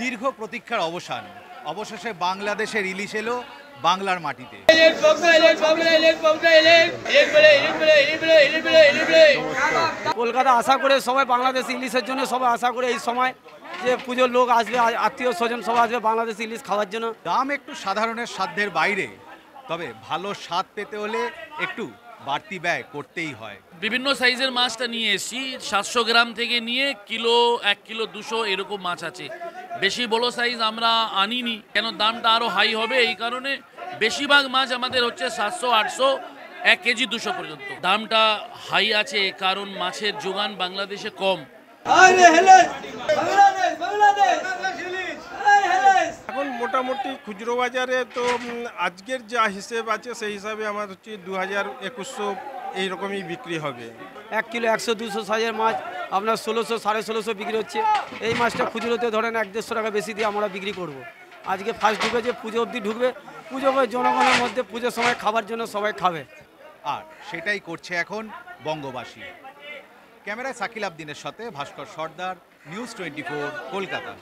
দীর্ঘ প্রতীক্ষার অবসান, অবশেষে বাংলাদেশের ইলিশ এলো বাংলার মাটিতে। কলকাতা আশা করে সবাই বাংলাদেশ ইলিশের জন্য সবাই আশা করে এই সময় যে পুজোর লোক আসবে, আত্মীয় স্বজন সবাই আসবে বাংলাদেশ ইলিশ খাওয়ার জন্য। দাম একটু সাধারণের সাধ্যের বাইরে, তবে ভালো স্বাদ পেতে হলে একটু বাড়তি ব্যয় করতেই হয়। বিভিন্ন সাইজের মাছটা নিয়ে এসেছি, 700 গ্রাম থেকে নিয়ে কিলো 1 কিলো 200 এরকম মাছ আছে। বেশি বড় সাইজ আমরা আনিনি, কেন দামটা আরও হাই হবে এই কারণে। বেশিরভাগ মাছ আমাদের হচ্ছে 700 800 1 কেজি 200 পর্যন্ত। দামটা হাই আছে কারণ মাছের যোগান বাংলাদেশে কম। এখন মোটামুটি খুচরো বাজারে তো আজকের যা হিসেব আছে সেই হিসাবে আমার হচ্ছে 2000-2100 এইরকমই বিক্রি হবে। 1 কিলো 100-200 সাইজের মাছ আপনার 1600 1650 বিক্রি হচ্ছে। এই মাছটা খুচরোতে ধরেন 100-150 টাকা বেশি দিয়ে আমরা বিক্রি করব। আজকে ফার্স্ট ঢুকেছে, পুজো অবধি ঢুকবে। পুজো জনগণের মধ্যে পুজোর সময় খাবার জন্য সবাই খাবে, আর সেটাই করছে এখন বঙ্গবাসী। ক্যামেরায় শাকিল আবদিনের সাথে ভাস্কর সর্দার, নিউজ 24, কলকাতা।